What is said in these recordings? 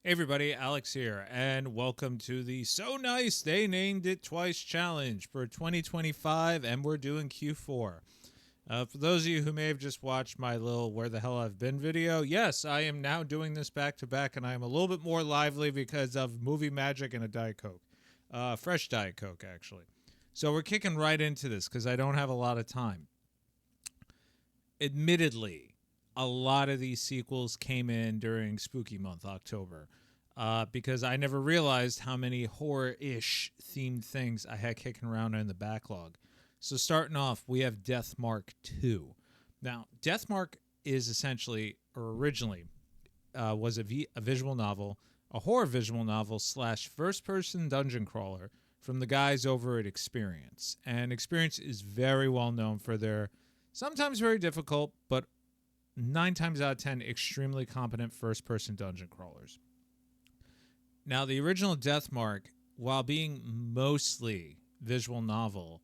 Hey everybody, Alex here, and welcome to the So Nice They Named It Twice challenge for 2025, and we're doing Q4. For those of you who may have just watched my little Where the Hell I've Been video, yes, I am now doing this back to back, and I am a little bit more lively because of movie magic and a Diet Coke. Fresh Diet Coke, actually. So we're kicking right into this because I don't have a lot of time. Admittedly, a lot of these sequels came in during spooky month, October, because I never realized how many horror-ish themed things I had kicking around in the backlog. So starting off, we have Death Mark 2. Now, Death Mark is essentially, or originally, was a visual novel, a horror visual novel slash first-person dungeon crawler from the guys over at Experience. And Experience is very well known for their sometimes very difficult, but 9 times out of 10 extremely competent first-person dungeon crawlers. Now, the original Death Mark, while being mostly visual novel,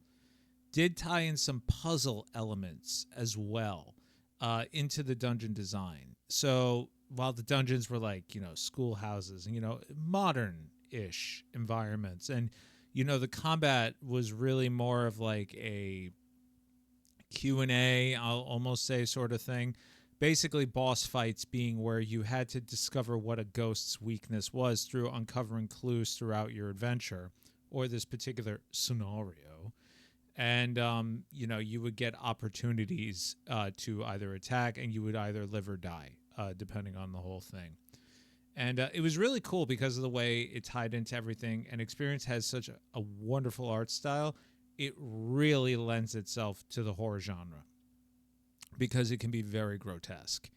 did tie in some puzzle elements as well into the dungeon design. So while the dungeons were like, schoolhouses and, modern-ish environments, and, the combat was really more of like a Q&A, I'll almost say, sort of thing. Basically, boss fights being where you had to discover what a ghost's weakness was through uncovering clues throughout your adventure or this particular scenario. And, you would get opportunities to either attack, and you would either live or die, depending on the whole thing. And it was really cool because of the way it tied into everything. And Experience has such a wonderful art style. It really lends itself to the horror genre because it can be very grotesque.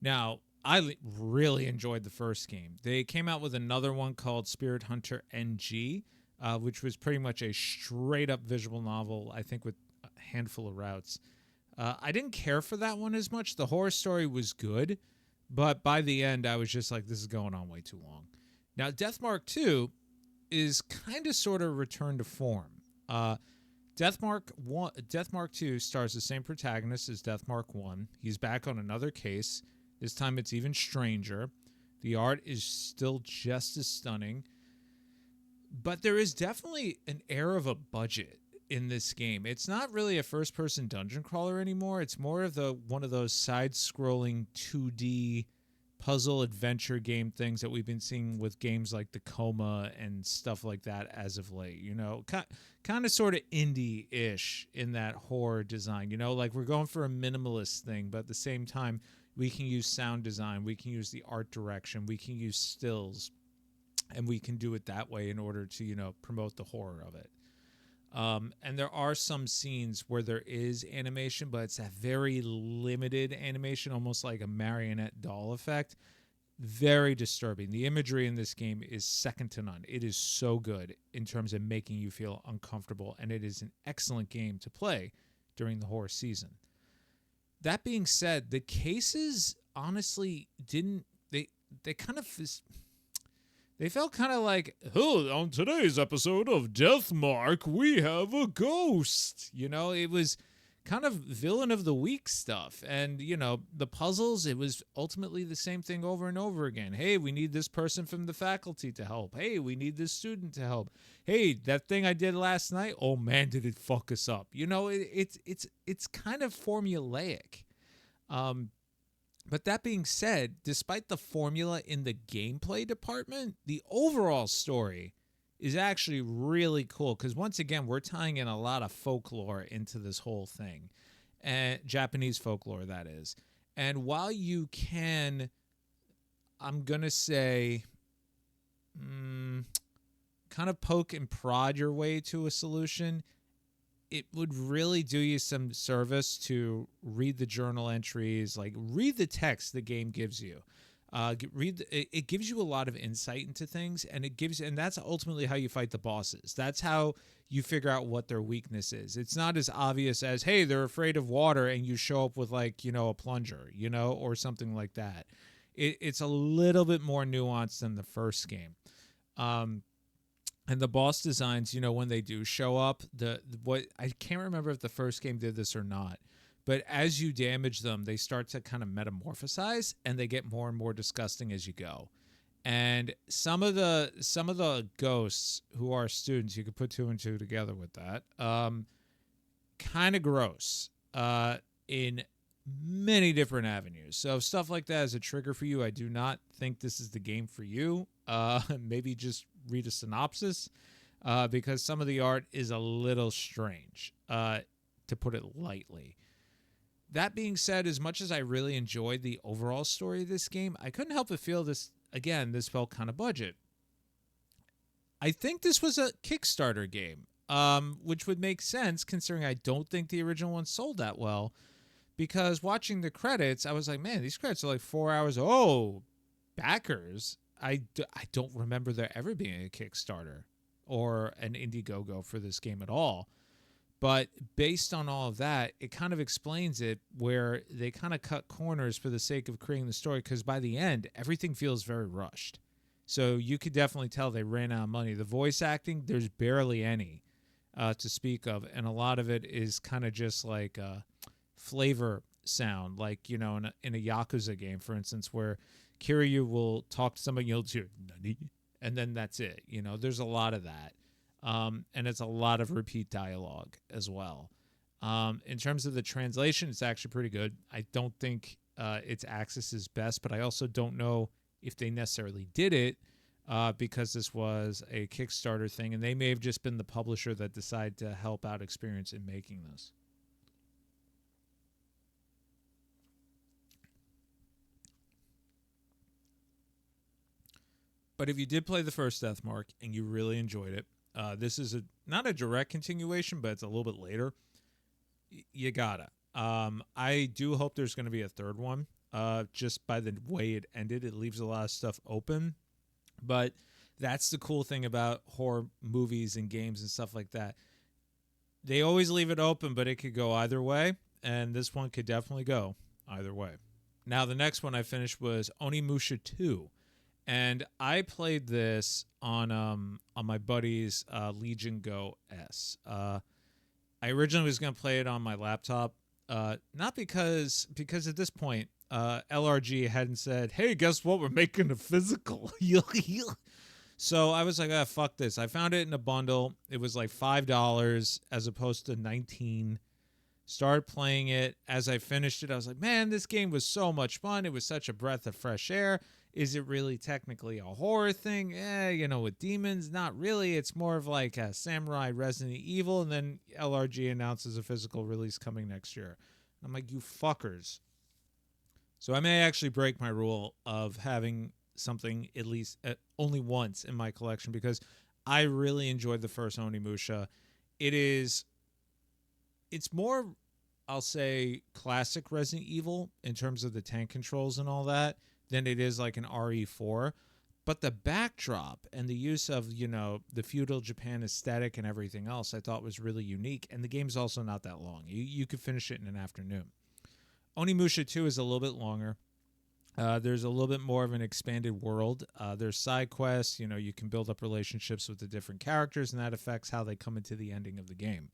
Now, I really enjoyed the first game. They came out with another one called Spirit Hunter NG, which was pretty much a straight-up visual novel, I think with a handful of routes. I didn't care for that one as much. The horror story was good, but by the end, I was just like, this is going on way too long. Now, Death Mark 2 is kind of sort of return to form. Death Mark 2 stars the same protagonist as Death Mark 1. He's back on another case. This time it's even stranger. The art is still just as stunning. But there is definitely an air of a budget in this game. It's not really a first-person dungeon crawler anymore. It's more of one of those side-scrolling 2D puzzle adventure game things that we've been seeing with games like The Coma and stuff like that as of late. Kind of sort of indie-ish in that horror design. Like we're going for a minimalist thing, but at the same time, we can use sound design, we can use the art direction, we can use stills, and we can do it that way in order to, promote the horror of it. And there are some scenes where there is animation, but it's a very limited animation, almost like a marionette doll effect. Very disturbing. The imagery in this game is second to none. It is so good in terms of making you feel uncomfortable, and it is an excellent game to play during the horror season. That being said, the cases honestly didn't... They kind of... They felt kind of like, oh, on today's episode of Death Mark, we have a ghost. It was kind of villain of the week stuff. And, the puzzles, it was ultimately the same thing over and over again. Hey, we need this person from the faculty to help. Hey, we need this student to help. Hey, that thing I did last night, oh man, did it fuck us up. It's kind of formulaic. But that being said, despite the formula in the gameplay department, the overall story is actually really cool because, once again, we're tying in a lot of folklore into this whole thing. And Japanese folklore, that is. And while you can, I'm going to say, kind of poke and prod your way to a solution, it would really do you some service to read the journal entries, like read the text the game gives you. It gives you a lot of insight into things, and that's ultimately how you fight the bosses. That's how you figure out what their weakness is. It's not as obvious as, hey, they're afraid of water, and you show up with a plunger, or something like that. It's a little bit more nuanced than the first game. And the boss designs, when they do show up, what I can't remember if the first game did this or not, but as you damage them, they start to kind of metamorphosize, and they get more and more disgusting as you go. And some of the ghosts who are students, you could put two and two together with that. Kind of gross. In many different avenues. So if stuff like that is a trigger for you, I do not think this is the game for you. Maybe just read a synopsis, because some of the art is a little strange, to put it lightly. That being said, as much as I really enjoyed the overall story of this game, I couldn't help but feel this, again, this felt kind of budget. I think this was a Kickstarter game, which would make sense considering I don't think the original one sold that well. Because watching the credits, I was like, man, these credits are like 4 hours. Oh, backers. I don't remember there ever being a Kickstarter or an Indiegogo for this game at all. But based on all of that, it kind of explains it, where they kind of cut corners for the sake of creating the story, because by the end, everything feels very rushed. So you could definitely tell they ran out of money. The voice acting, there's barely any to speak of. And a lot of it is kind of just like flavor sound, like, in a Yakuza game, for instance, where Kiryu will talk to somebody, you'll hear "Nani?" and then that's it. There's a lot of that, and it's a lot of repeat dialogue as well. In terms of the translation, it's actually pretty good. I don't think it's Axis's best, but I also don't know if they necessarily did it because this was a Kickstarter thing, and they may have just been the publisher that decided to help out Experience in making this. But if you did play the first Death Mark and you really enjoyed it, this is not a direct continuation, but it's a little bit later. You gotta. I do hope there's going to be a third one. Just by the way it ended, it leaves a lot of stuff open. But that's the cool thing about horror movies and games and stuff like that. They always leave it open, but it could go either way. And this one could definitely go either way. Now, the next one I finished was Onimusha 2. And I played this on my buddy's Legion Go S. I originally was going to play it on my laptop, not because at this point LRG hadn't said, "Hey, guess what? We're making a physical." So I was like, fuck this. I found it in a bundle. It was like $5 as opposed to $19. Started playing it. As I finished it, I was like, man, this game was so much fun. It was such a breath of fresh air. Is it really technically a horror thing? With demons, not really. It's more of like a samurai Resident Evil, and then LRG announces a physical release coming next year. I'm like, you fuckers. So I may actually break my rule of having something at least only once in my collection, because I really enjoyed the first Onimusha. It's more, I'll say, classic Resident Evil in terms of the tank controls and all that than it is like an RE4. But the backdrop and the use of, the feudal Japan aesthetic and everything else, I thought was really unique. And the game's also not that long. You could finish it in an afternoon. Onimusha 2 is a little bit longer. There's a little bit more of an expanded world. There's side quests. You can build up relationships with the different characters, and that affects how they come into the ending of the game.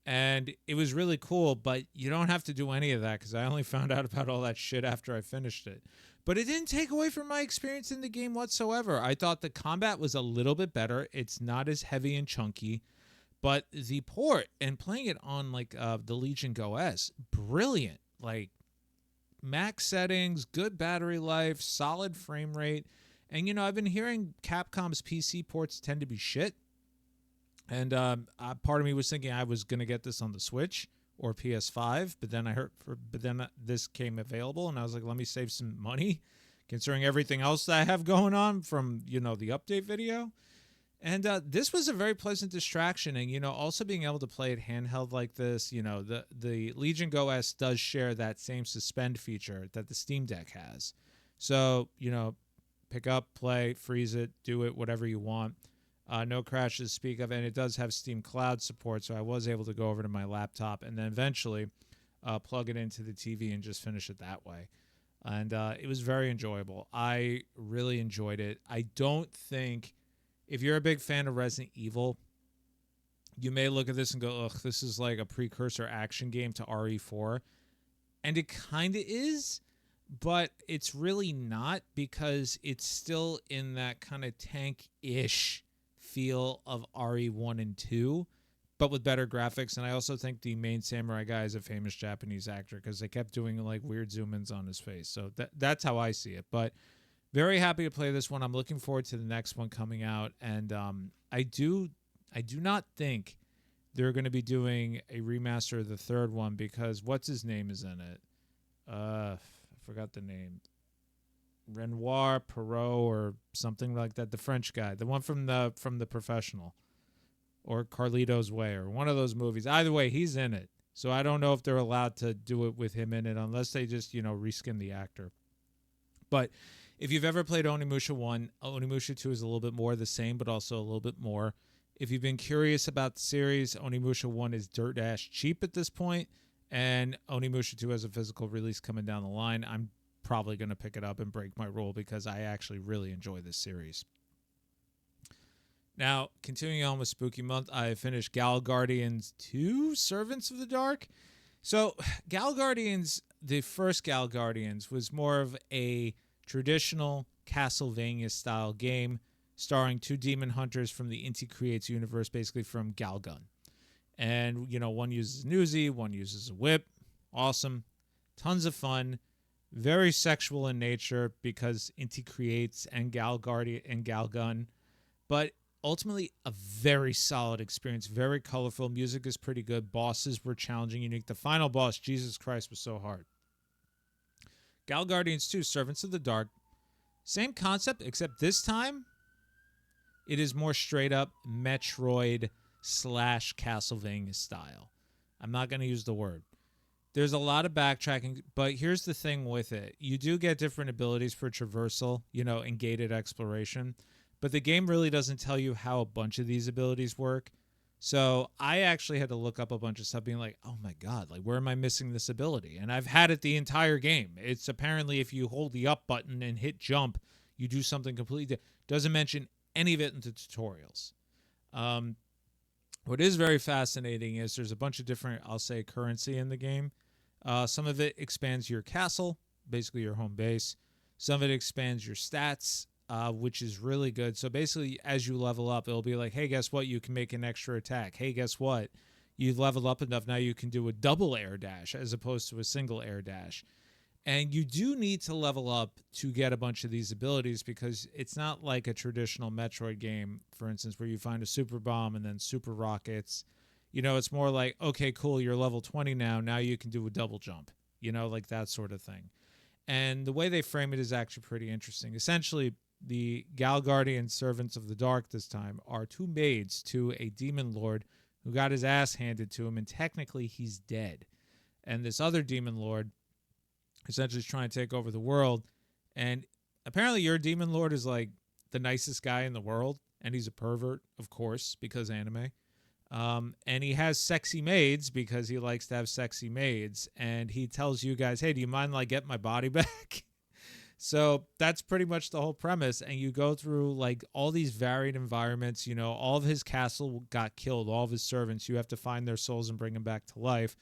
And it was really cool, but you don't have to do any of that, because I only found out about all that shit after I finished it. But it didn't take away from my experience in the game whatsoever. I thought the combat was a little bit better. It's not as heavy and chunky. But the port and playing it on like the Legion Go S, brilliant. Like max settings, good battery life, solid frame rate. And, I've been hearing Capcom's PC ports tend to be shit. And part of me was thinking I was going to get this on the Switch or PS5, but then this came available, and I was like, let me save some money, considering everything else that I have going on from the update video. And this was a very pleasant distraction, and also being able to play it handheld like this. The Legion Go S does share that same suspend feature that the Steam Deck has. So pick up, play, freeze it, do it, whatever you want. No crashes to speak of, and it does have Steam Cloud support, so I was able to go over to my laptop and then eventually plug it into the TV and just finish it that way. And it was very enjoyable. I really enjoyed it. I don't think, if you're a big fan of Resident Evil, you may look at this and go, ugh, this is like a precursor action game to RE4. And it kind of is, but it's really not because it's still in that kind of tank-ish feel of RE1 and 2, but with better graphics. And I also think the main samurai guy is a famous Japanese actor because they kept doing like weird zoom-ins on his face. So that's how I see it. But very happy to play this one. I'm looking forward to the next one coming out. And I do not think they're going to be doing a remaster of the third one because what's his name is in it. I forgot the name. Renoir Perot or something like that. The French guy, the one from the Professional, or Carlito's Way, or one of those movies. Either way, he's in it. So I don't know if they're allowed to do it with him in it unless they just reskin the actor. But if you've ever played Onimusha 1, Onimusha 2 is a little bit more the same, but also a little bit more. If you've been curious about the series, Onimusha 1 is dirt dash cheap at this point, and Onimusha 2 has a physical release coming down the line. I'm probably going to pick it up and break my rule because I actually really enjoy this series. Now, continuing on with Spooky Month, I finished Gal Guardians 2, Servants of the Dark. So, Gal Guardians, the first Gal Guardians, was more of a traditional Castlevania-style game starring two demon hunters from the Inti Creates universe, basically from Galgun. And, one uses an Uzi, one uses a whip. Awesome. Tons of fun. Very sexual in nature because Inti Creates and Gal Guardian and Galgun. But ultimately, a very solid experience. Very colorful. Music is pretty good. Bosses were challenging, unique. The final boss, Jesus Christ, was so hard. Gal Guardians 2, Servants of the Dark. Same concept, except this time, it is more straight up Metroid / Castlevania style. I'm not going to use the word. There's a lot of backtracking, but here's the thing with it. You do get different abilities for traversal, and gated exploration, but the game really doesn't tell you how a bunch of these abilities work. So I actually had to look up a bunch of stuff being like, oh my God, like where am I missing this ability? And I've had it the entire game. It's apparently if you hold the up button and hit jump, you do something completely different. Doesn't mention any of it in the tutorials. What is very fascinating is there's a bunch of different, I'll say, currency in the game. Some of it expands your castle, basically your home base. Some of it expands your stats, which is really good. So basically, as you level up, it'll be like, hey, guess what? You can make an extra attack. Hey, guess what? You've leveled up enough. Now you can do a double air dash as opposed to a single air dash. And you do need to level up to get a bunch of these abilities because it's not like a traditional Metroid game, for instance, where you find a super bomb and then super rockets. It's more like, okay, cool, you're level 20 now. Now you can do a double jump, like that sort of thing. And the way they frame it is actually pretty interesting. Essentially, the Gal Guardian Servants of the Dark this time are two maids to a demon lord who got his ass handed to him, and technically he's dead. And this other demon lord essentially is trying to take over the world. And apparently your demon lord is like the nicest guy in the world, and he's a pervert, of course, because anime. And he has sexy maids because he likes to have sexy maids. And he tells you guys, hey, do you mind like get my body back? So that's pretty much the whole premise. And you go through like all these varied environments. All of his castle got killed. All of his servants, you have to find their souls and bring them back to life.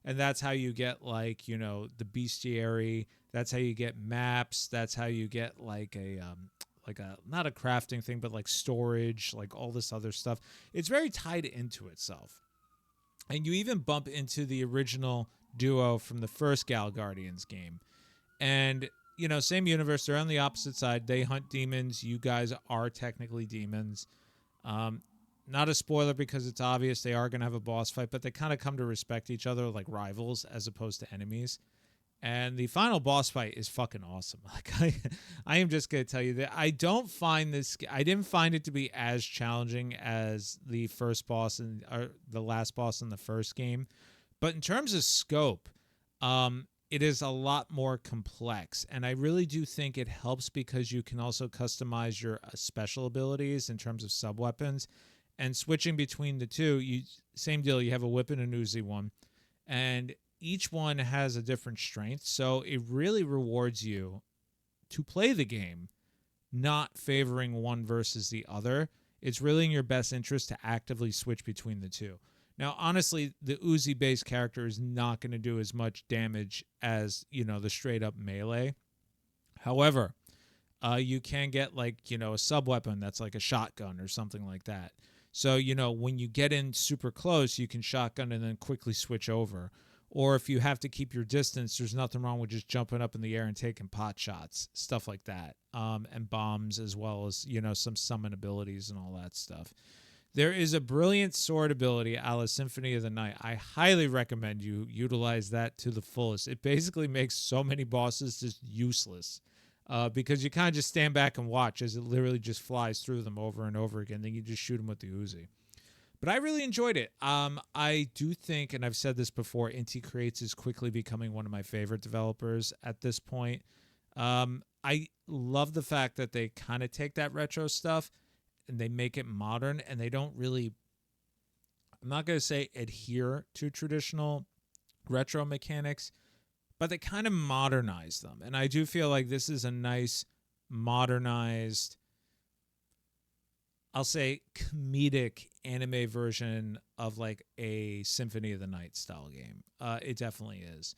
And that's how you get like, the bestiary. That's how you get maps. That's how you get like a not a crafting thing, but like storage, like all this other stuff. It's very tied into itself. And you even bump into the original duo from the first Gal Guardians game. And, same universe. They're on the opposite side. They hunt demons. You guys are technically demons. Not a spoiler because it's obvious they are going to have a boss fight, but they kind of come to respect each other like rivals as opposed to enemies. And the final boss fight is fucking awesome. Like I am just going to tell you that I didn't find it to be as challenging as the first boss or the last boss in the first game. But in terms of scope, it is a lot more complex. And I really do think it helps because you can also customize your special abilities in terms of sub-weapons. And switching between the two, same deal. You have a whip and an Uzi one. And each one has a different strength. So it really rewards you to play the game, not favoring one versus the other. It's really in your best interest to actively switch between the two. Now, honestly, the Uzi-based character is not going to do as much damage as, the straight-up melee. However, you can get, like, a sub-weapon that's like a shotgun or something like that. So, when you get in super close, you can shotgun and then quickly switch over. Or if you have to keep your distance, there's nothing wrong with just jumping up in the air and taking pot shots, stuff like that. And bombs, as well as, some summon abilities and all that stuff. There is a brilliant sword ability, a la Symphony of the Night. I highly recommend you utilize that to the fullest. It basically makes so many bosses just useless because you kind of just stand back and watch as it literally just flies through them over and over again. Then you just shoot them with the Uzi. But I really enjoyed it. I do think, and I've said this before, Inti Creates is quickly becoming one of my favorite developers at this point. I love the fact that they kind of take that retro stuff and they make it modern, and they don't really, I'm not going to say adhere to traditional retro mechanics, but they kind of modernize them. And I do feel like this is a nice modernized, I'll say, comedic anime version of like a Symphony of the Night style game. It definitely is.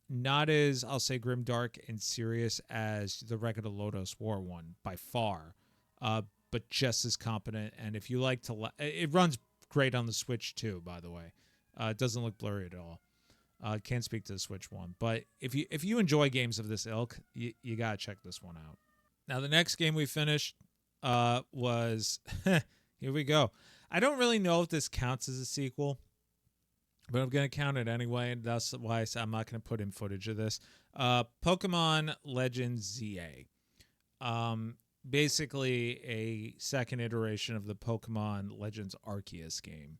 Not as, I'll say, grim, dark, and serious as the Record of Lodoss War one by far, but just as competent. And if you like to, it runs great on the Switch too, by the way. It doesn't look blurry at all. Can't speak to the Switch one, but if you enjoy games of this ilk, you gotta check this one out. Now the next game we finished was here we go. I don't really know if this counts as a sequel, but I'm gonna count it anyway, and that's why I'm not gonna put in footage of this. Pokemon Legends ZA. Basically a second iteration of the Pokemon Legends Arceus game.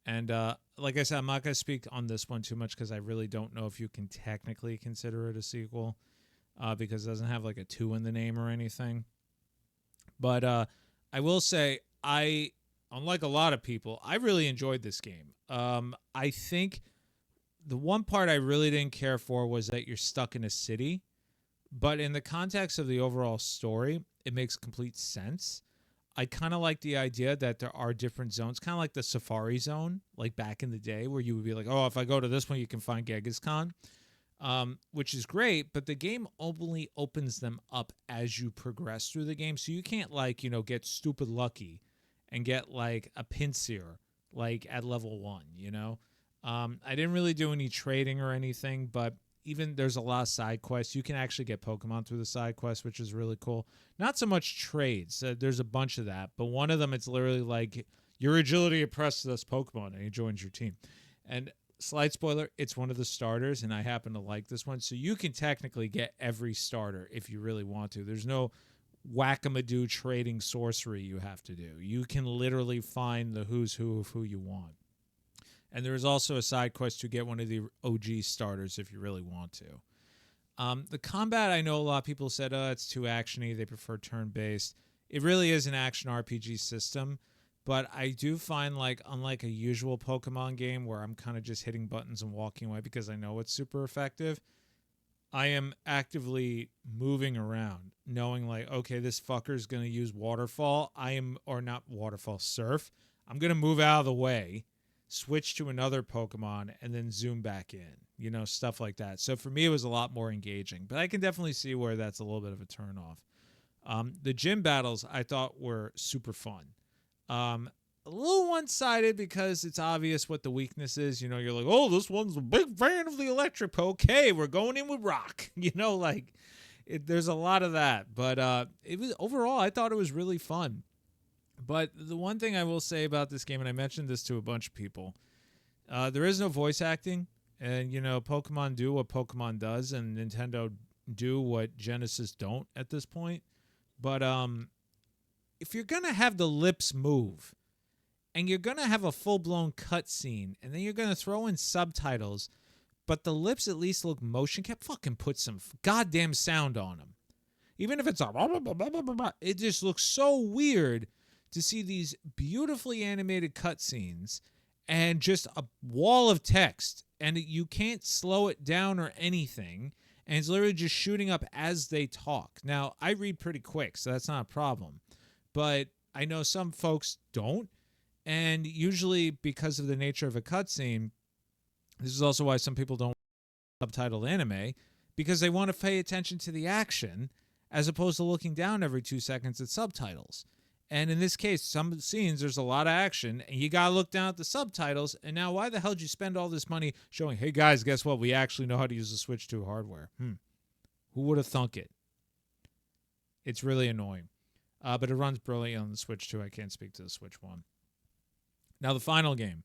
And like I said, I'm not going to speak on this one too much because I really don't know if you can technically consider it a sequel because it doesn't have like a 2 in the name or anything. But I will say, unlike a lot of people, I really enjoyed this game. I think the one part I really didn't care for was that you're stuck in a city. But in the context of the overall story, it makes complete sense. I kind of like the idea that there are different zones, kind of like the Safari Zone, like back in the day, where you would be like, oh, if I go to this one, you can find Genghis-Khan, which is great, but the game only opens them up as you progress through the game, so you can't, like, get stupid lucky and get, like, a Pinsir, like, at level 1, I didn't really do any trading or anything, but even there's a lot of side quests. You can actually get Pokemon through the side quests, which is really cool. Not so much trades. There's a bunch of that. But one of them, it's literally like, your agility oppresses this Pokemon, and he joins your team. And slight spoiler, it's one of the starters, and I happen to like this one. So you can technically get every starter if you really want to. There's no whack-a-madoo trading sorcery you have to do. You can literally find the who's who of who you want. And there is also a side quest to get one of the OG starters if you really want to. The combat, I know a lot of people said, it's too actiony. They prefer turn-based. It really is an action RPG system. But I do find, like, unlike a usual Pokemon game where I'm kind of just hitting buttons and walking away because I know it's super effective, I am actively moving around, knowing, like, okay, this fucker's going to use Waterfall. Or not Waterfall, Surf. I'm going to move out of the way, switch to another Pokemon, and then zoom back in, stuff like that. So for me, it was a lot more engaging, but I can definitely see where that's a little bit of a turnoff. The gym battles I thought were super fun. A little one-sided because it's obvious what the weakness is. You're like, oh, this one's a big fan of the electric. Okay, we're going in with rock. There's a lot of that. But it was overall, I thought it was really fun. But the one thing I will say about this game, and I mentioned this to a bunch of people, there is no voice acting. And, Pokemon do what Pokemon does, and Nintendo do what Genesis don't at this point. But if you're going to have the lips move, and you're going to have a full-blown cutscene, and then you're going to throw in subtitles, but the lips at least look motion-kept, fucking put some goddamn sound on them. Even if it's it just looks so weird to see these beautifully animated cutscenes and just a wall of text, and you can't slow it down or anything, and it's literally just shooting up as they talk. Now, I read pretty quick, so that's not a problem, but I know some folks don't, And usually, because of the nature of a cutscene, this is also why some people don't subtitle anime, because they want to pay attention to the action as opposed to looking down every 2 seconds at subtitles. And in this case, some scenes, there's a lot of action, and you got to look down at the subtitles. And now, why the hell did you spend all this money showing, hey, guys, guess what? We actually know how to use the Switch 2 hardware. Who would have thunk it? It's really annoying. But it runs brilliantly on the Switch 2. I can't speak to the Switch 1. Now, the final game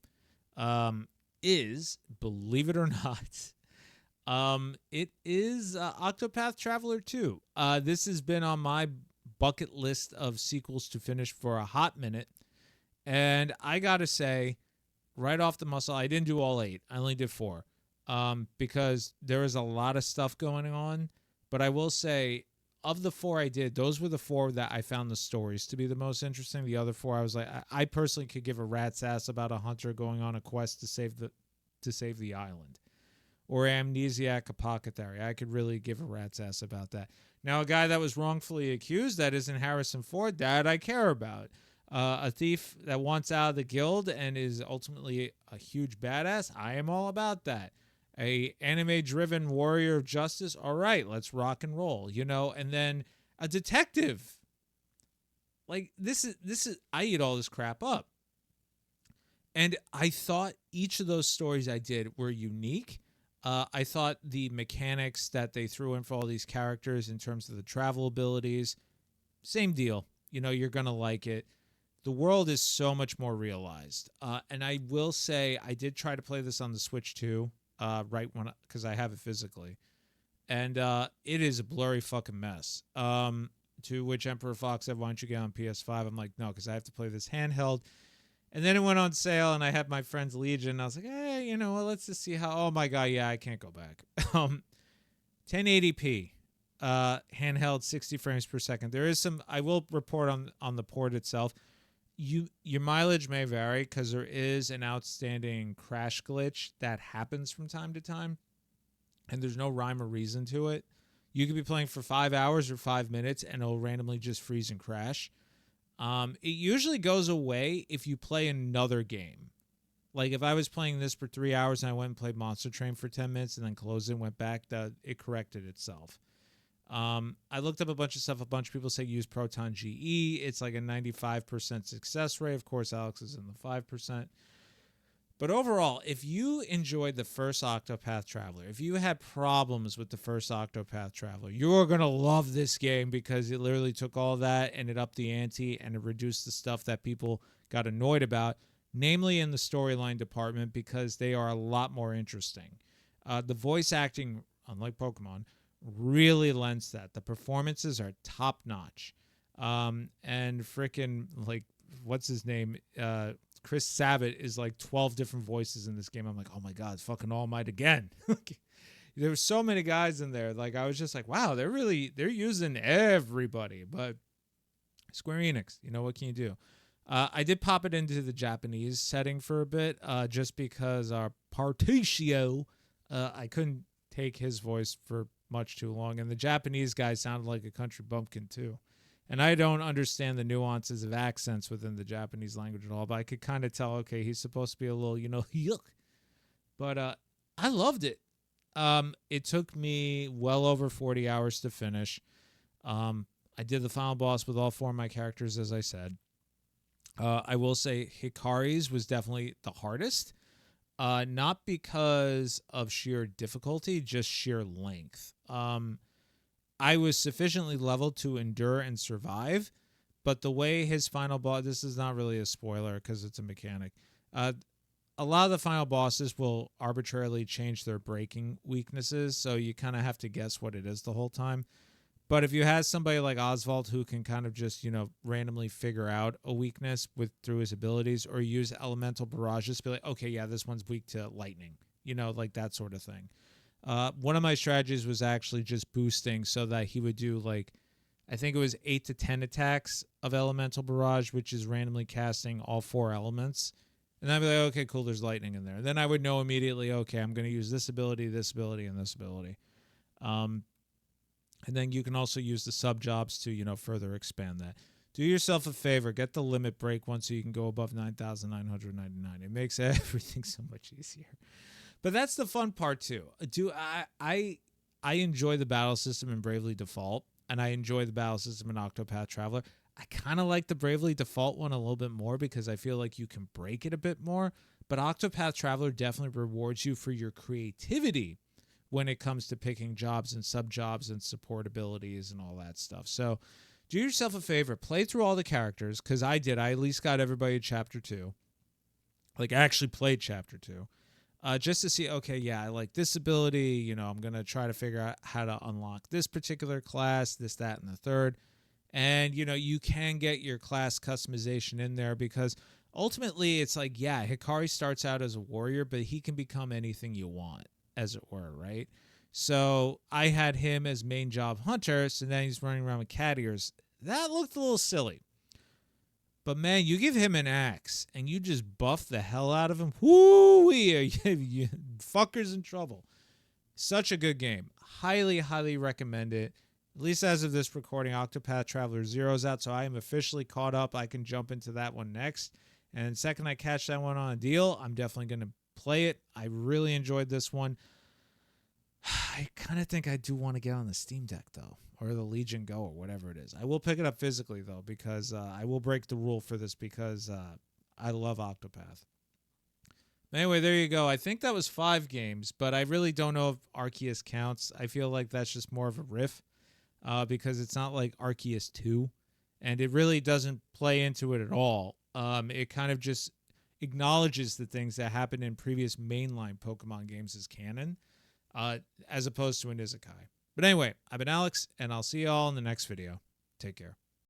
is, believe it or not, it is Octopath Traveler 2. This has been on my bucket list of sequels to finish for a hot minute. And I got to say, right off the muscle, I didn't do all 8. I only did 4 because there was a lot of stuff going on. But I will say, of the 4 I did, those were the 4 that I found the stories to be the most interesting. The other 4, I was like, I personally could give a rat's ass about a hunter going on a quest to save the island. Or Amnesiac Apothecary. I could really give a rat's ass about that. Now, a guy that was wrongfully accused, that isn't Harrison Ford, that I care about. A thief that wants out of the guild and is ultimately a huge badass, I am all about that. A anime-driven warrior of justice, all right, let's rock and roll, And then a detective. Like, this is, I eat all this crap up. And I thought each of those stories I did were unique. I thought the mechanics that they threw in for all these characters in terms of the travel abilities, same deal. You're going to like it. The world is so much more realized. And I will say I did try to play this on the Switch 2, because I have it physically. And it is a blurry fucking mess. To which Emperor Fox said, why don't you get on PS5? I'm like, no, because I have to play this handheld. And then it went on sale, and I had my friend's Legion. I was like, hey, let's just see how. Oh my god, yeah, I can't go back. 1080p, handheld, 60 frames per second. There is some. I will report on the port itself. Your mileage may vary because there is an outstanding crash glitch that happens from time to time, and there's no rhyme or reason to it. You could be playing for 5 hours or 5 minutes, and it'll randomly just freeze and crash. It usually goes away if you play another game. Like if I was playing this for 3 hours and I went and played Monster Train for 10 minutes and then closed it and went back, it corrected itself. I looked up a bunch of stuff. A bunch of people say use Proton GE. It's like a 95% success rate. Of course, Alex is in the 5%. But overall, if you enjoyed the first Octopath Traveler, if you had problems with the first Octopath Traveler, you're going to love this game because it literally took all that and it upped the ante and it reduced the stuff that people got annoyed about, namely in the storyline department, because they are a lot more interesting. The voice acting, unlike Pokemon, really lends that. The performances are top-notch. And freaking, like, what's his name? Chris Sabat is like 12 different voices in this game. I'm like, oh my god, it's fucking All Might again. There were so many guys in there. Like I was just like, wow, they're using everybody. But Square Enix, what can you do? I did pop it into the Japanese setting for a bit, just because our Particio, I couldn't take his voice for much too long, and the Japanese guy sounded like a country bumpkin too. And I don't understand the nuances of accents within the Japanese language at all, but I could kind of tell, okay, he's supposed to be a little, yuck. But I loved it. It took me well over 40 hours to finish. I did the final boss with all 4 of my characters, as I said. I will say Hikari's was definitely the hardest. Not because of sheer difficulty, just sheer length. I was sufficiently leveled to endure and survive, but the way his final boss, this is not really a spoiler because it's a mechanic. A lot of the final bosses will arbitrarily change their breaking weaknesses, so you kind of have to guess what it is the whole time. But if you have somebody like Oswald who can kind of just, randomly figure out a weakness through his abilities, or use elemental barrages to be like, okay, yeah, this one's weak to lightning, like that sort of thing. One of my strategies was actually just boosting so that he would do I think it was 8 to 10 attacks of Elemental Barrage, which is randomly casting all 4 elements. And I'd be like, okay, cool, there's lightning in there. And then I would know immediately, okay, I'm going to use this ability, and this ability. And then you can also use the sub-jobs to, further expand that. Do yourself a favor, get the limit break once so you can go above 9,999. It makes everything so much easier. But that's the fun part too. I enjoy the battle system in Bravely Default, and I enjoy the battle system in Octopath Traveler. I kind of like the Bravely Default one a little bit more because I feel like you can break it a bit more. But Octopath Traveler definitely rewards you for your creativity when it comes to picking jobs and sub-jobs and support abilities and all that stuff. So do yourself a favor, play through all the characters, because I did. I at least got everybody to Chapter 2. Like, I actually played Chapter 2. Just to see, okay, yeah, I like this ability. You know, I'm going to try to figure out how to unlock this particular class, this, that, and the third. And, you know, you can get your class customization in there because ultimately it's like, yeah, Hikari starts out as a warrior, but he can become anything you want, as it were, right? So I had him as main job hunter, so then he's running around with cat ears. That looked a little silly. But man, you give him an axe and you just buff the hell out of him. Whoo-wee, you fucker's in trouble. Such a good game. Highly, highly recommend it. At least as of this recording, Octopath Traveler 0's out, so I am officially caught up. I can jump into that one next. And second I catch that one on a deal, I'm definitely going to play it. I really enjoyed this one. I kind of think I do want to get on the Steam Deck, though, or the Legion Go, or whatever it is. I will pick it up physically, though, because I will break the rule for this because I love Octopath. Anyway, there you go. I think that was 5 games, but I really don't know if Arceus counts. I feel like that's just more of a riff because it's not like Arceus 2, and it really doesn't play into it at all. It kind of just acknowledges the things that happened in previous mainline Pokemon games as canon, as opposed to an Isekai. But anyway, I've been Alex, and I'll see you all in the next video. Take care.